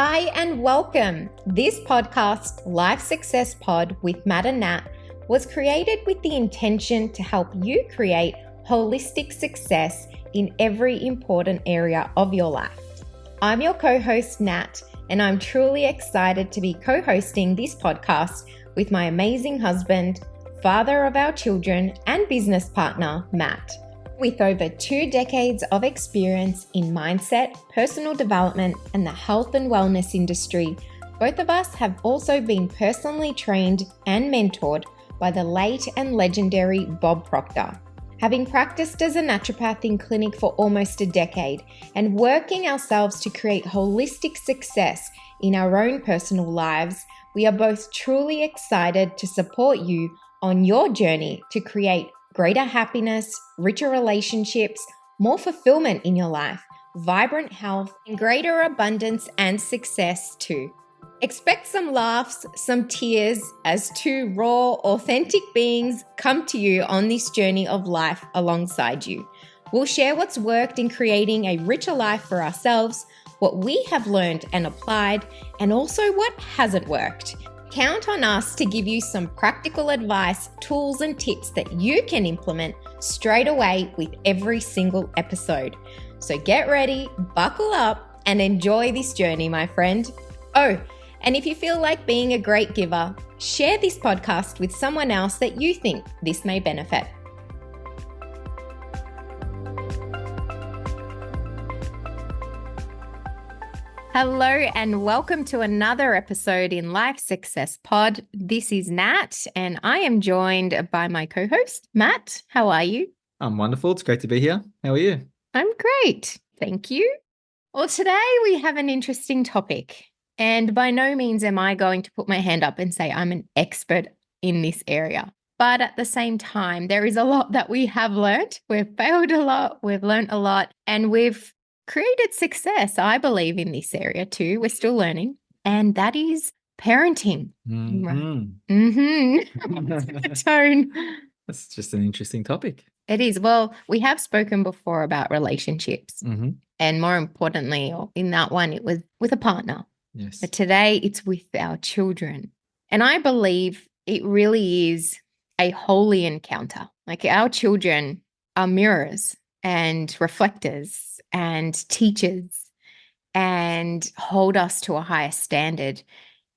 Hi and welcome. This podcast, Life Success Pod with Matt and Nat, was created with the intention to help you create holistic success in every important area of your life. I'm your co-host Nat, and I'm truly excited to be co-hosting this podcast with my amazing husband, father of our children, and business partner, Matt. With over 2 decades of experience in mindset, personal development, and the health and wellness industry, both of us have also been personally trained and mentored by the late and legendary Bob Proctor. Having practiced as a naturopath in clinic for almost a decade and working ourselves to create holistic success in our own personal lives, we are both truly excited to support you on your journey to create greater happiness, richer relationships, more fulfillment in your life, vibrant health, and greater abundance and success too. Expect some laughs, some tears as two raw, authentic beings come to you on this journey of life alongside you. We'll share what's worked in creating a richer life for ourselves, what we have learned and applied, and also what hasn't worked. Count on us to give you some practical advice, tools, and tips that you can implement straight away with every single episode. So get ready, buckle up, and enjoy this journey, my friend. Oh, and if you feel like being a great giver, share this podcast with someone else that you think this may benefit. Hello and welcome to another episode in Life Success Pod. This is Nat and I am joined by my co-host, Matt. How are you? I'm wonderful. It's great to be here. How are you? I'm great. Thank you. Well, today we have an interesting topic, and by no means am I going to put my hand up and say I'm an expert in this area. But at the same time, there is a lot that we have learned. We've failed a lot. We've learned a lot, and we've created success, I believe, in this area too. We're still learning, and that is parenting. The tone. That's just an interesting topic. It is. Well, we have spoken before about relationships, and more importantly, in that one, it was with a partner. Yes. But today, it's with our children, and I believe it really is a holy encounter. Like our children are mirrors and reflectors and teachers and hold us to a higher standard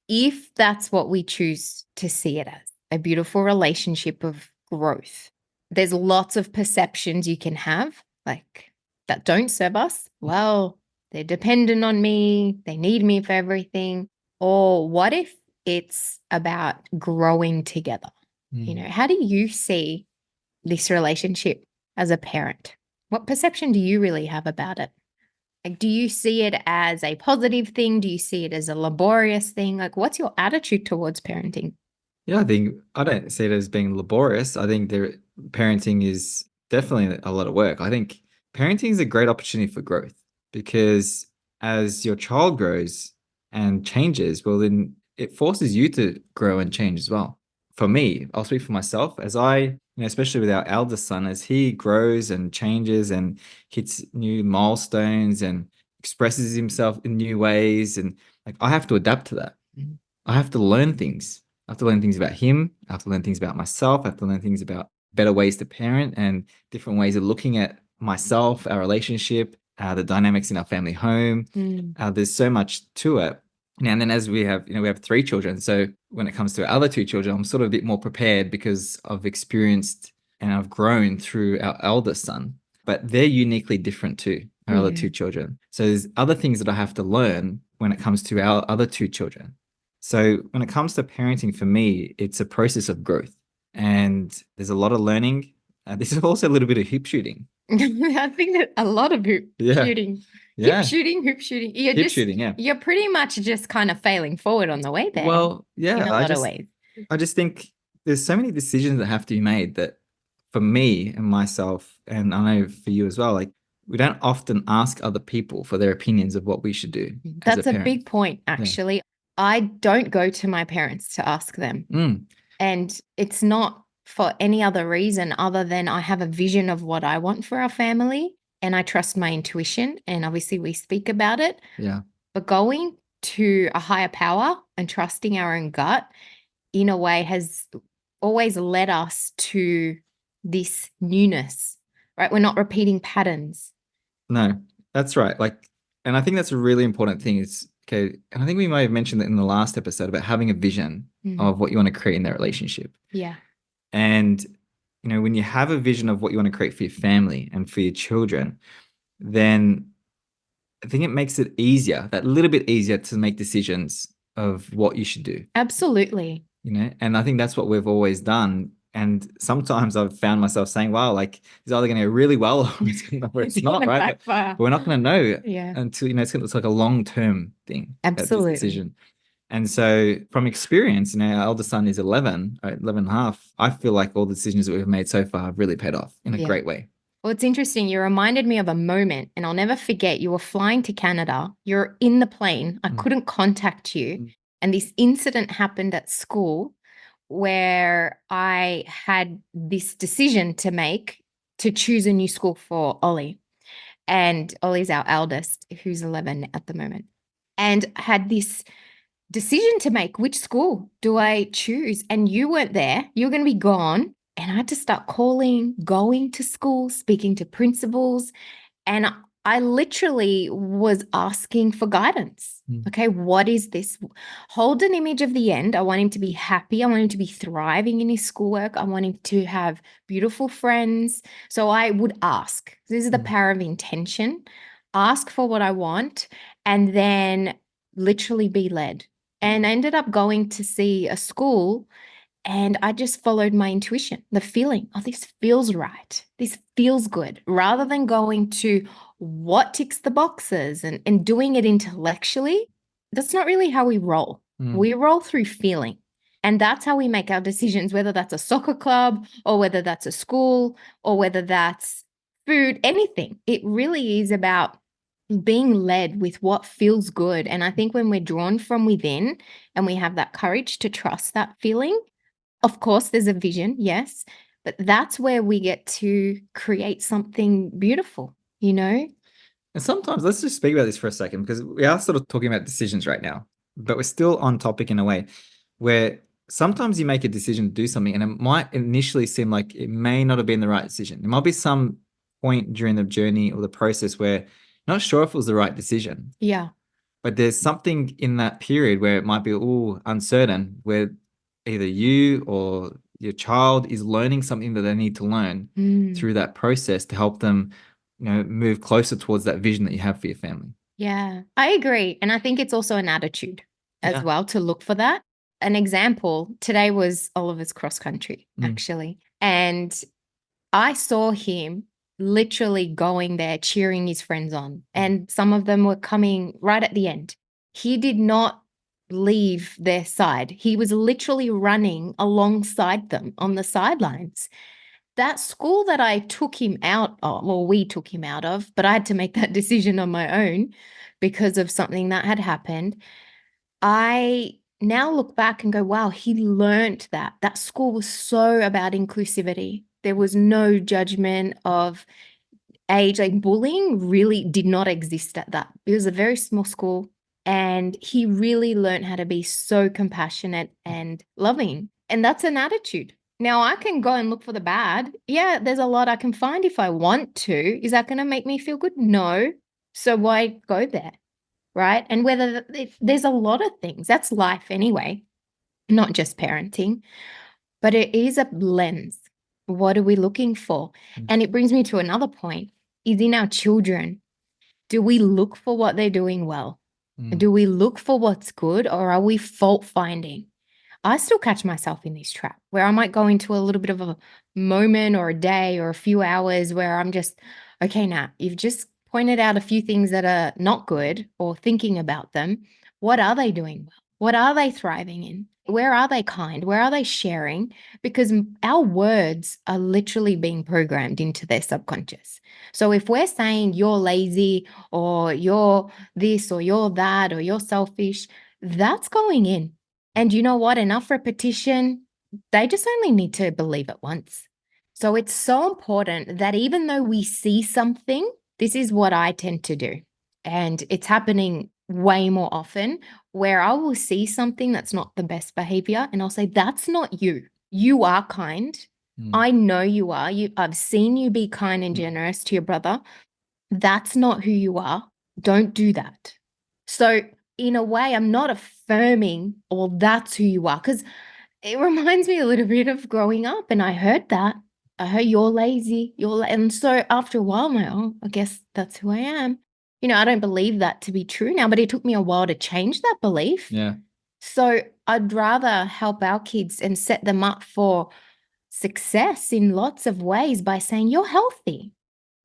if that's what we choose to see it as, a beautiful relationship of growth. There's lots of perceptions you can have, like that don't serve us. Well, they're dependent on me, they need me for everything. Or what if it's about growing together? You know, how do you see this relationship as a parent? What perception do you really have about it? Like, do you see it as a positive thing? Do you see it as a laborious thing? Like, what's your attitude towards parenting? Yeah, I don't see it as being laborious. I think parenting is definitely a lot of work. I think parenting is a great opportunity for growth because as your child grows and changes, well, then it forces you to grow and change as well. For me, I'll speak for myself as especially with our eldest son, as he grows and changes and hits new milestones and expresses himself in new ways. And like, I have to adapt to that. I have to learn things. I have to learn things about him. I have to learn things about myself. I have to learn things about better ways to parent and different ways of looking at myself, our relationship, the dynamics in our family home. There's so much to it. And then as we have 3 children. So when it comes to our other 2 children, I'm sort of a bit more prepared because I've experienced and I've grown through our eldest son, but they're uniquely different too, our other 2 children. So there's other things that I have to learn when it comes to our other 2 children. So when it comes to parenting, for me, it's a process of growth and there's a lot of learning. This is also a little bit of hoop shooting. I think that a lot of hoop shooting. Yeah. Hoop shooting. You're pretty much just kind of failing forward on the way there. Well, yeah. In a lot of ways. I just think there's so many decisions that have to be made that for me and myself, and I know for you as well, like we don't often ask other people for their opinions of what we should do. That's a big point, actually. Yeah. I don't go to my parents to ask them. And it's not for any other reason other than I have a vision of what I want for our family and I trust my intuition. And obviously we speak about it. Yeah. But going to a higher power and trusting our own gut in a way has always led us to this newness, right? We're not repeating patterns. No, that's right. Like, and I think that's a really important thing is, okay, and I think we may have mentioned that in the last episode about having a vision of what you want to create in that relationship. Yeah. And, you know, when you have a vision of what you want to create for your family and for your children, then I think it makes it easier, that little bit easier to make decisions of what you should do. Absolutely. You know, and I think that's what we've always done. And sometimes I've found myself saying, wow, like it's either going to go really well or it's not, right? But we're not going to know until, you know, it's like a long-term thing. Absolutely. This decision. And so from experience, you know, our eldest son is 11, 11 and a half. I feel like all the decisions that we've made so far have really paid off in a great way. Well, it's interesting. You reminded me of a moment, and I'll never forget. You were flying to Canada. You're in the plane. I couldn't contact you. And this incident happened at school where I had this decision to make to choose a new school for Ollie. And Ollie's our eldest, who's 11 at the moment. And I had this decision to make. Which school do I choose? And you weren't there. You were going to be gone. And I had to start calling, going to school, speaking to principals. And I literally was asking for guidance. Okay, what is this? Hold an image of the end. I want him to be happy. I want him to be thriving in his schoolwork. I want him to have beautiful friends. So I would ask. This is the power of intention. Ask for what I want and then literally be led. And I ended up going to see a school and I just followed my intuition, the feeling, oh, this feels right. This feels good, rather than going to what ticks the boxes and doing it intellectually. That's not really how we roll. We roll through feeling. And that's how we make our decisions, whether that's a soccer club or whether that's a school or whether that's food, anything. It really is about being led with what feels good. And I think when we're drawn from within and we have that courage to trust that feeling, of course, there's a vision, yes, but that's where we get to create something beautiful, you know? And sometimes, let's just speak about this for a second, because we are sort of talking about decisions right now, but we're still on topic in a way where sometimes you make a decision to do something and it might initially seem like it may not have been the right decision. There might be some point during the journey or the process where you're not sure if it was the right decision. Yeah. But there's something in that period where it might be all uncertain, where either you or your child is learning something that they need to learn through that process to help them, you know, move closer towards that vision that you have for your family. Yeah, I agree. And I think it's also an attitude as well to look for that. An example, today was Oliver's cross country, actually. And I saw him literally going there, cheering his friends on. And some of them were coming right at the end. He did not leave their side. He was literally running alongside them on the sidelines. That school that I took him out of, well, we took him out of, but I had to make that decision on my own because of something that had happened. I now look back and go, wow, he learned that. That school was so about inclusivity. There was no judgment of age. Like bullying really did not exist at that. It was a very small school. And he really learned how to be so compassionate and loving. And that's an attitude. Now I can go and look for the bad. Yeah, there's a lot I can find if I want to. Is that going to make me feel good? No. So why go there? Right? And whether there's a lot of things, that's life anyway, not just parenting, but it is a lens. What are we looking for? And it brings me to another point, is in our children. Do we look for what they're doing well? Do we look for what's good, or are we fault finding? I still catch myself in this trap where I might go into a little bit of a moment or a day or a few hours where I'm just, okay, Nat, you've just pointed out a few things that are not good or thinking about them. What are they doing well? What are they thriving in? Where are they kind? Where are they sharing? Because our words are literally being programmed into their subconscious. So if we're saying you're lazy or you're this or you're that or you're selfish, that's going in. And you know what? Enough repetition, they just only need to believe it once. So it's so important that even though we see something, this is what I tend to do. And it's happening way more often where I will see something that's not the best behavior and I'll say, that's not you. You are kind. I know you are. I've seen you be kind and generous to your brother. That's not who you are. Don't do that. So in a way, I'm not affirming, well, that's who you are. Because it reminds me a little bit of growing up. And I heard that. I heard you're lazy. And so after a while, I'm like, oh, I guess that's who I am. I don't believe that to be true now, but it took me a while to change that belief. Yeah. So I'd rather help our kids and set them up for success in lots of ways by saying, you're healthy.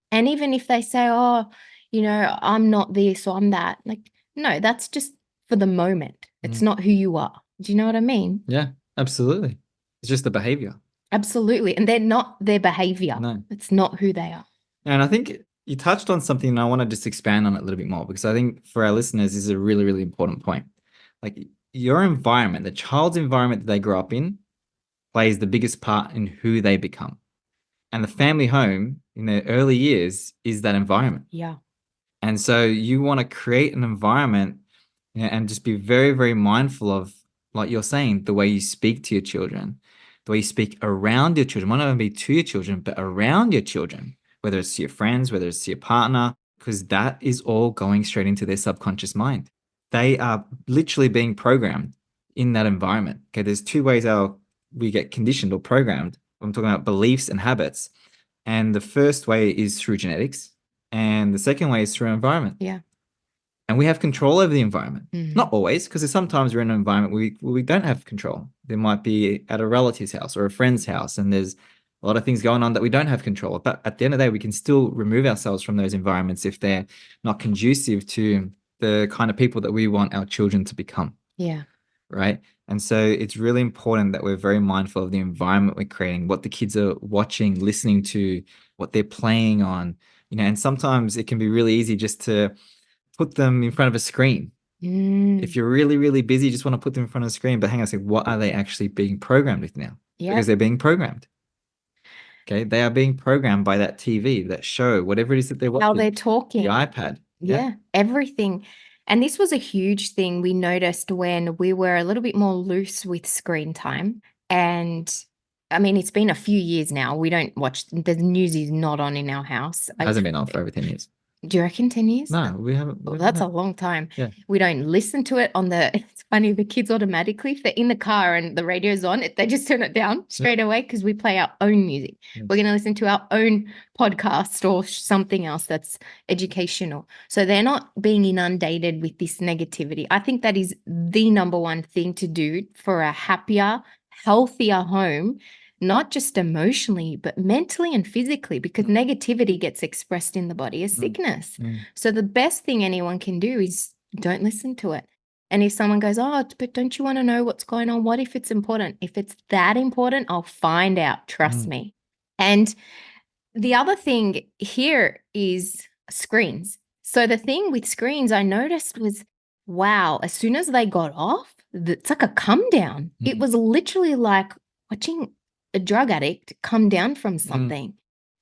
And even if they say, oh, I'm not this or I'm that, like, no, that's just for the moment. It's not who you are. Do you know what I mean? Yeah, absolutely. It's just the behavior. Absolutely. And they're not their behavior. No. It's not who they are. And I think you touched on something, and I want to just expand on it a little bit more, because I think for our listeners, this is a really, really important point. Like, your environment, the child's environment that they grow up in, plays the biggest part in who they become. And the family home in their early years is that environment. Yeah. And so you want to create an environment, and just be very, very mindful of, like you're saying, the way you speak to your children, the way you speak around your children. Might not even be to your children, but around your children, whether it's to your friends, whether it's to your partner, because that is all going straight into their subconscious mind. They are literally being programmed in that environment. Okay, there's two ways we get conditioned or programmed. I'm talking about beliefs and habits. And the first way is through genetics, and the second way is through environment. Yeah. And we have control over the environment. Not always, because sometimes we're in an environment where we don't have control. There might be at a relative's house or a friend's house, and there's a lot of things going on that we don't have control of. But at the end of the day, we can still remove ourselves from those environments if they're not conducive to the kind of people that we want our children to become. Yeah. Right? And so it's really important that we're very mindful of the environment we're creating, what the kids are watching, listening to, what they're playing on. And sometimes it can be really easy just to put them in front of a screen. If you're really, really busy, you just want to put them in front of a screen. But hang on a second, what are they actually being programmed with now? Yeah. Because they're being programmed. Okay, they are being programmed by that TV, that show, whatever it is that they're watching. How they're talking. The iPad. Yeah, everything. And this was a huge thing we noticed when we were a little bit more loose with screen time. And I mean, it's been a few years now. We don't watch, the news is not on in our house. It hasn't been on for over 10 years. Do you reckon 10 years? No, we haven't. Well, that's a long time. Yeah. We don't listen to it on it's funny, the kids automatically, if they're in the car and the radio's on, they just turn it down straight away because we play our own music. We're going to listen to our own podcast or something else that's educational. So they're not being inundated with this negativity. I think that is the number one thing to do for a happier, healthier home, not just emotionally, but mentally and physically, because negativity gets expressed in the body as sickness. So the best thing anyone can do is don't listen to it. And if someone goes, oh, but don't you want to know what's going on? What if it's important? If it's that important, I'll find out. Trust me. And the other thing here is screens. So the thing with screens I noticed was, wow, as soon as they got off, it's like a come down. It was literally like watching a drug addict come down from something.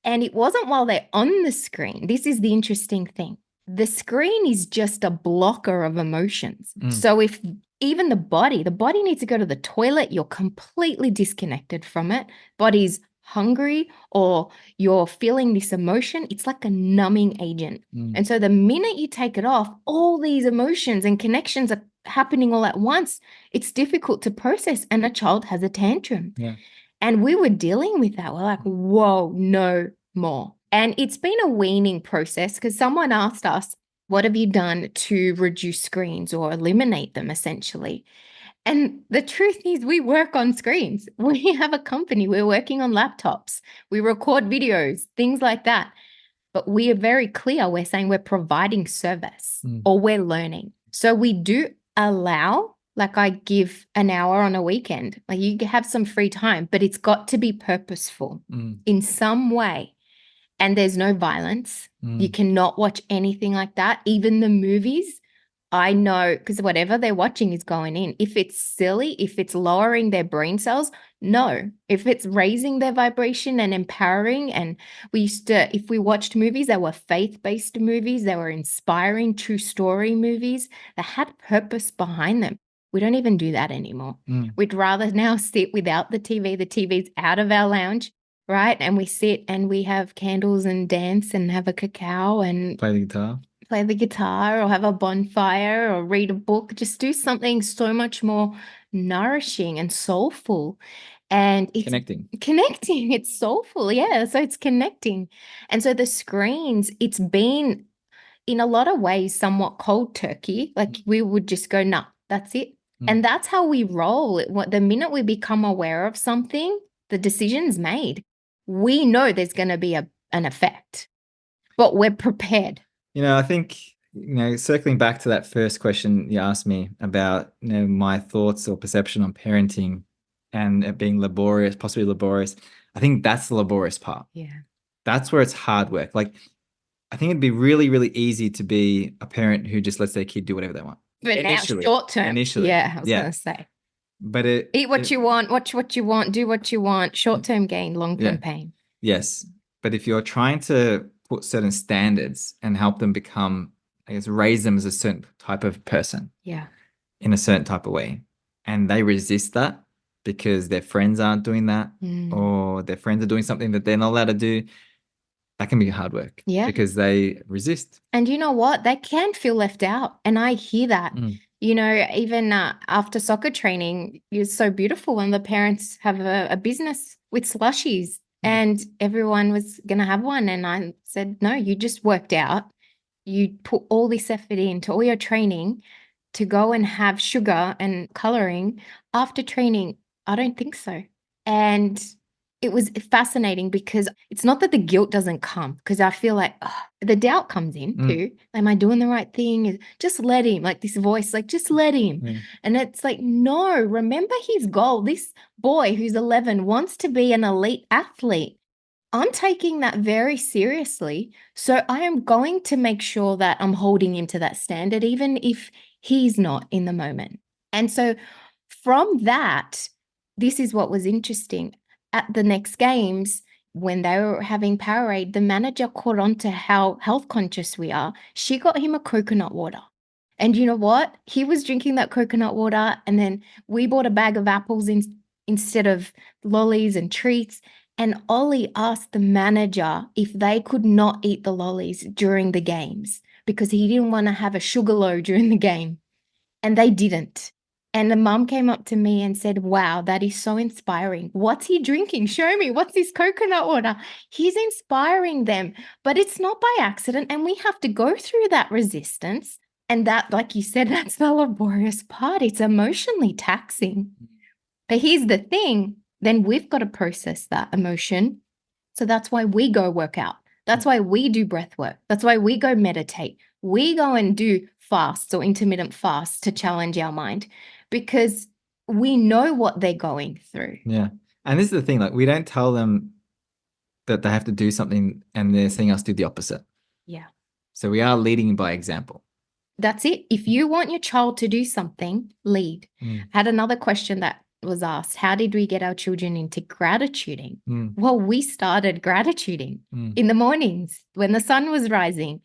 And it wasn't while they're on the screen. This is the interesting thing. The screen is just a blocker of emotions. So if even the body needs to go to the toilet, you're completely disconnected from it. Body's hungry or you're feeling this emotion, it's like a numbing agent. And so the minute you take it off, all these emotions and connections are happening all at once. It's difficult to process, and a child has a tantrum. Yeah. And we were dealing with that. We're like, whoa, no more. And it's been a weaning process because someone asked us, what have you done to reduce screens or eliminate them essentially? And the truth is we work on screens. We have a company. We're working on laptops. We record videos, things like that. But we are very clear. We're saying we're providing service or we're learning. So we do allow, like I give an hour on a weekend, like you have some free time, but it's got to be purposeful in some way. And there's no violence. You cannot watch anything like that. Even the movies, I know, because whatever they're watching is going in. If it's silly, if it's lowering their brain cells, No, if it's raising their vibration and empowering, and if we watched movies that were faith-based movies, they were inspiring, true story movies that had purpose behind them. We don't even do that anymore. We'd rather now sit without the TV. The TV's out of our lounge, right? And we sit and we have candles and dance and have a cacao and Play the guitar. or have a bonfire or read a book. Just do something so much more nourishing and soulful. And it's connecting. It's soulful. Yeah. So it's connecting. And so the screens, it's been in a lot of ways somewhat cold turkey. Like we would just go, nah, that's it. And that's how we roll. The minute we become aware of something, the decision's made. We know there's going to be an effect, but we're prepared. I think, circling back to that first question you asked me about, my thoughts or perception on parenting and it being laborious, possibly laborious. I think that's the laborious part. Yeah. That's where it's hard work. Like, I think it'd be really, really easy to be a parent who just lets their kid do whatever they want. But initially, now, short term. Initially. Yeah, I was going to say. But eat what you want, watch what you want, do what you want, short-term gain, long-term pain. Yes. But if you're trying to put certain standards and help them become, I guess, raise them as a certain type of person. Yeah. In a certain type of way. And they resist that because their friends aren't doing that or their friends are doing something that they're not allowed to do. That can be hard work. Yeah. Because they resist. And you know what? They can feel left out. And I hear that. Even after soccer training, it's so beautiful when the parents have a business with slushies and everyone was going to have one. And I said, no, you just worked out. You put all this effort into all your training to go and have sugar and coloring after training. I don't think so. And it was fascinating because it's not that the guilt doesn't come, because I feel like the doubt comes in too. Am I doing the right thing? Just let him, like this voice, like just let him. And it's like, no, remember his goal. This boy who's 11 wants to be an elite athlete. I'm taking that very seriously. So I am going to make sure that I'm holding him to that standard, even if he's not in the moment. And so from that, this is what was interesting. At the next games, when they were having Powerade, the manager caught on to how health conscious we are. She got him a coconut water. And you know what? He was drinking that coconut water, and then we bought a bag of apples instead of lollies and treats. And Ollie asked the manager if they could not eat the lollies during the games because he didn't want to have a sugar low during the game. And they didn't. And the mum came up to me and said, wow, that is so inspiring. What's he drinking? Show me. What's his coconut water? He's inspiring them, but it's not by accident. And we have to go through that resistance. And that, like you said, that's the laborious part. It's emotionally taxing. But here's the thing. Then we've got to process that emotion. So that's why we go work out. That's why we do breath work. That's why we go meditate. We go and do fasts or intermittent fasts to challenge our mind, because we know what they're going through. Yeah. And this is the thing, like we don't tell them that they have to do something and they're seeing us do the opposite. Yeah. So we are leading by example. That's it. If you want your child to do something, lead. I had another question that was asked, how did we get our children into gratituding? Well, we started gratituding in the mornings when the sun was rising.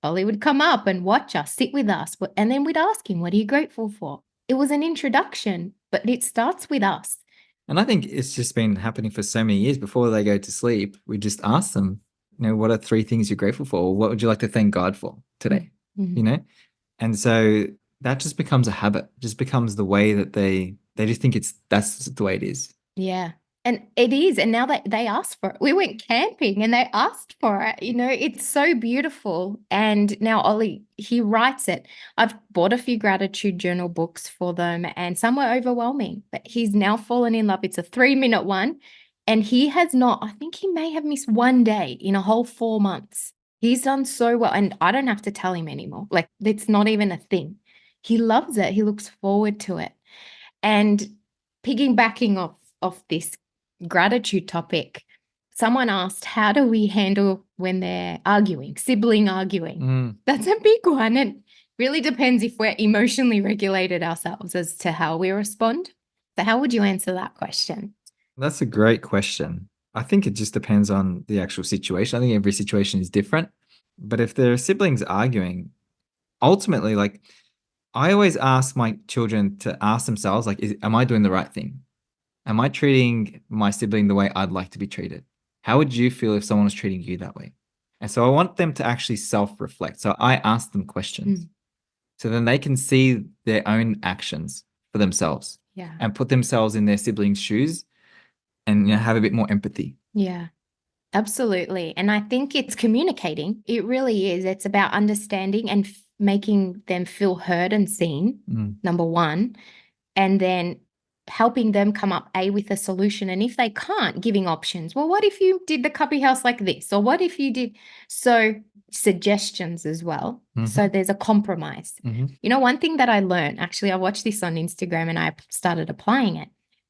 Ollie would come up and watch us, sit with us, and then we'd ask him, what are you grateful for? It was an introduction, but it starts with us. And I think it's just been happening for so many years. Before they go to sleep, we just ask them, what are 3 things you're grateful for? Or what would you like to thank God for today? And so that just becomes a habit, just becomes the way that they just think that's the way it is. Yeah. And it is. And now they ask for it. We went camping and they asked for it. It's so beautiful. And now Ollie, he writes it. I've bought a few gratitude journal books for them and some were overwhelming, but he's now fallen in love. It's a 3-minute one. And he has not, I think he may have missed one day in a whole 4 months. He's done so well. And I don't have to tell him anymore. Like, it's not even a thing. He loves it. He looks forward to it. And piggybacking off this gratitude topic, someone asked, how do we handle when they're arguing, sibling arguing? That's a big one. It really depends if we're emotionally regulated ourselves as to how we respond. So how would you answer that question? That's a great question. I think it just depends on the actual situation. I think every situation is different. But if there are siblings arguing, ultimately, like I always ask my children to ask themselves, like, am I doing the right thing? Am I treating my sibling the way I'd like to be treated? How would you feel if someone was treating you that way? And so I want them to actually self-reflect. So I ask them questions. So then they can see their own actions for themselves Yeah. and put themselves in their siblings' shoes and have a bit more empathy. Yeah. Absolutely. And I think it's communicating. It really is. It's about understanding and making them feel heard and seen, number one, and then helping them come up with a solution. And if they can't, giving options. Well, what if you did the cubby house like this? Or what if you did? So suggestions as well. So there's a compromise. You know, one thing that I learned, actually, I watched this on Instagram and I started applying it,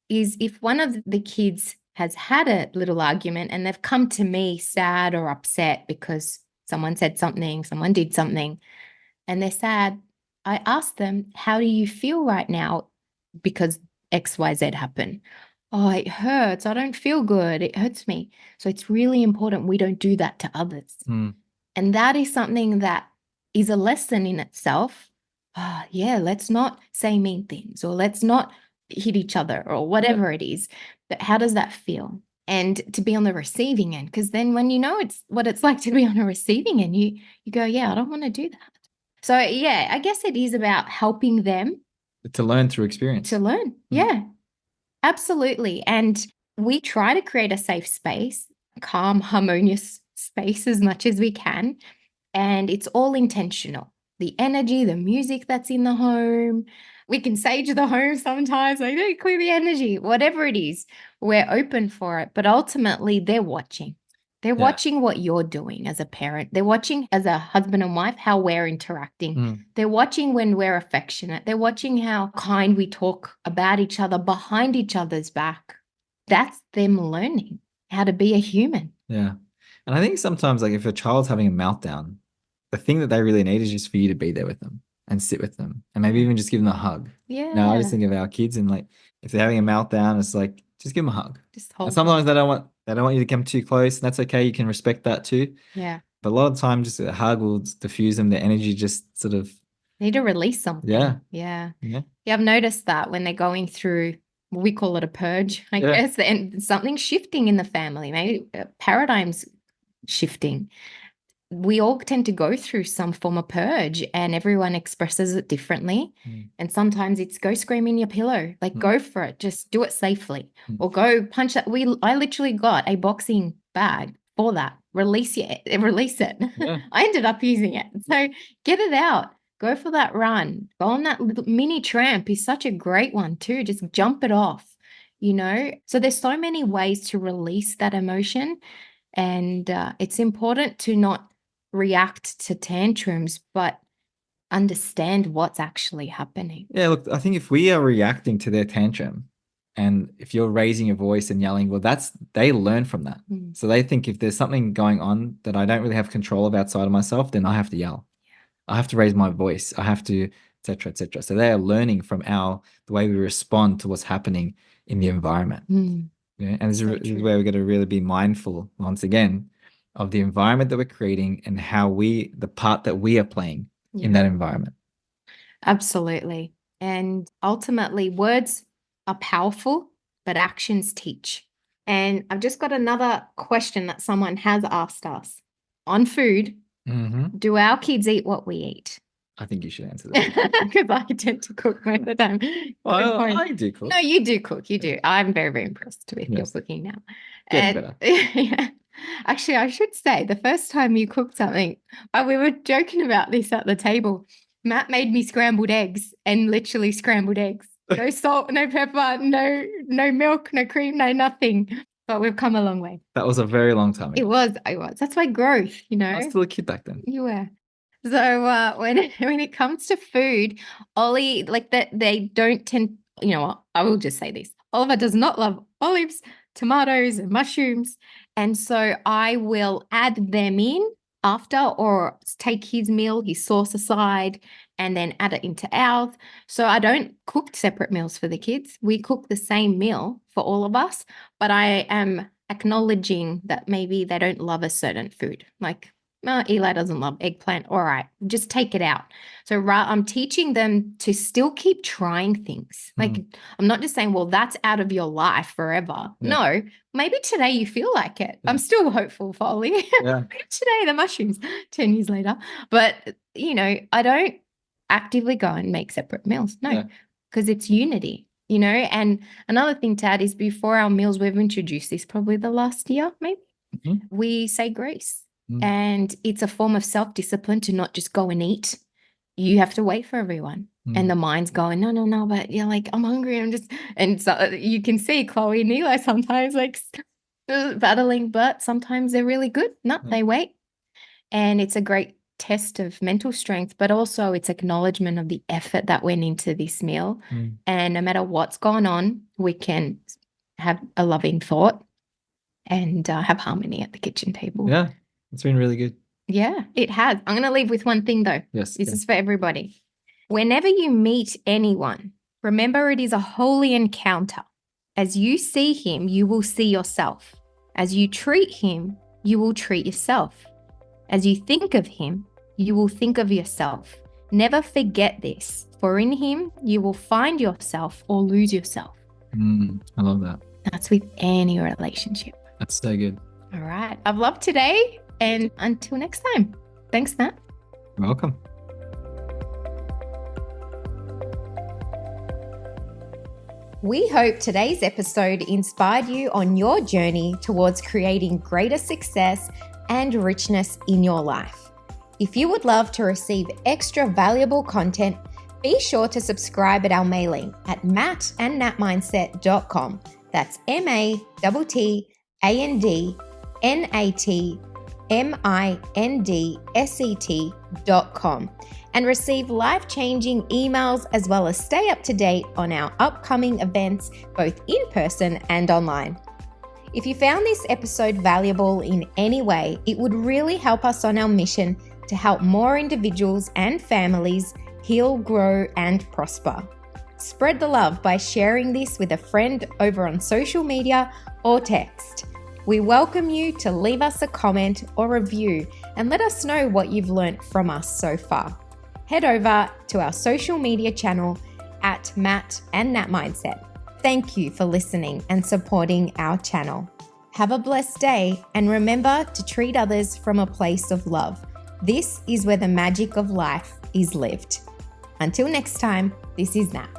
is if one of the kids has had a little argument and they've come to me sad or upset because someone said something, someone did something, and they're sad, I ask them, how do you feel right now? Because XYZ happened. Oh, it hurts. I don't feel good. It hurts me. So it's really important we don't do that to others. And that is something that is a lesson in itself. Yeah, let's not say mean things, or let's not hit each other, or whatever it is. But how does that feel? And to be on the receiving end, because then when you know it's what it's like to be on a receiving end, you go, yeah, I don't want to do that. So yeah, I guess it is about helping them to learn through experience. To learn. Yeah, absolutely. And we try to create a safe space, calm, harmonious space as much as we can. And it's all intentional. The energy, the music that's in the home. We can sage the home sometimes, like they clear the energy, whatever it is, we're open for it. But ultimately, they're watching. They're watching what you're doing as a parent. They're watching as a husband and wife how we're interacting. They're watching when we're affectionate. They're watching how kind we talk about each other behind each other's back. That's them learning how to be a human. Yeah. And I think sometimes, like, if a child's having a meltdown, the thing that they really need is just for you to be there with them and sit with them and maybe even just give them a hug. Yeah. Now, I just think of our kids, and like, if they're having a meltdown, it's like, just give them a hug. Just hold And sometimes them. they don't want you to come too close, and that's okay. You can respect that too. Yeah. But a lot of the time, just a hug will diffuse them. Their energy just sort of Need to release something. Yeah. Yeah. I've noticed that when they're going through, we call it a purge, I guess, and something's shifting in the family, maybe paradigms shifting. We all tend to go through some form of purge, and everyone expresses it differently. And sometimes it's go scream in your pillow, like go for it, just do it safely, or go punch that. I literally got a boxing bag for that. Release it. I ended up using it. So get it out. Go for that run. Go on that little mini tramp is such a great one too. Just jump it off, you know? So there's so many ways to release that emotion. And it's important to not react to tantrums, but understand what's actually happening. Yeah, look, I think if we are reacting to their tantrum, and if you're raising your voice and yelling, well, they learn from that. So they think if there's something going on that I don't really have control of outside of myself, then I have to yell. I have to raise my voice. I have to, et cetera, et cetera. So they are learning from the way we respond to what's happening in the environment. Yeah, and this is where we're going to really be mindful, once again, of the environment that we're creating and the part that we are playing in that environment. Absolutely. And ultimately, words are powerful, but actions teach. And I've just got another question that someone has asked us on food. Do our kids eat what we eat? I think you should answer that. Because I tend to cook most of the time. Well, I do cook. No, you do cook. You do. I'm very, very impressed with your cooking now. Getting better. Yeah. Actually, I should say the first time you cooked something, we were joking about this at the table. Matt made me scrambled eggs, and literally scrambled eggs. No salt, no pepper, no milk, no cream, no nothing. But we've come a long way. That was a very long time ago. It was. That's why growth, you know. I was still a kid back then. You were. So when it comes to food, Ollie, like that, they don't tend, you know what, I will just say this. Oliver does not love olives, tomatoes, and mushrooms. And so I will add them in after, or take his meal, his sauce aside, and then add it into ours. So I don't cook separate meals for the kids. We cook the same meal for all of us, but I am acknowledging that maybe they don't love a certain food. Like, Eli doesn't love eggplant. All right, just take it out. So I'm teaching them to still keep trying things. Like, I'm not just saying, well, that's out of your life forever. Yeah. No, maybe today you feel like it. Yeah. I'm still hopeful, Folly. Yeah. Today, the mushrooms, 10 years later. But, I don't actively go and make separate meals. No, because it's unity, And another thing to add is before our meals, we've introduced this probably the last year, maybe. We say grace. And it's a form of self-discipline to not just go and eat. You have to wait for everyone. And the mind's going, no, but you're like, I'm hungry. And so you can see Chloe and Eli sometimes like battling, but sometimes they're really good. No, they wait. And it's a great test of mental strength, but also it's acknowledgement of the effort that went into this meal. And no matter what's gone on, we can have a loving thought and have harmony at the kitchen table. Yeah, it's been really good. Yeah, it has. I'm going to leave with one thing though. Yes. This is for everybody. Whenever you meet anyone, remember it is a holy encounter. As you see him, you will see yourself. As you treat him, you will treat yourself. As you think of him, you will think of yourself. Never forget this, for in him, you will find yourself or lose yourself. I love that. That's with any relationship. That's so good. All right. I've loved today. And until next time. Thanks, Matt. You're welcome. We hope today's episode inspired you on your journey towards creating greater success and richness in your life. If you would love to receive extra valuable content, be sure to subscribe at our mailing at mattandnatmindset.com. That's mattandnatmindset.com, and receive life-changing emails as well as stay up to date on our upcoming events, both in person and online. If you found this episode valuable in any way, it would really help us on our mission to help more individuals and families heal, grow, and prosper. Spread the love by sharing this with a friend over on social media or text. We welcome you to leave us a comment or review and let us know what you've learned from us so far. Head over to our social media channel at Matt and Nat Mindset. Thank you for listening and supporting our channel. Have a blessed day and remember to treat others from a place of love. This is where the magic of life is lived. Until next time, this is Nat.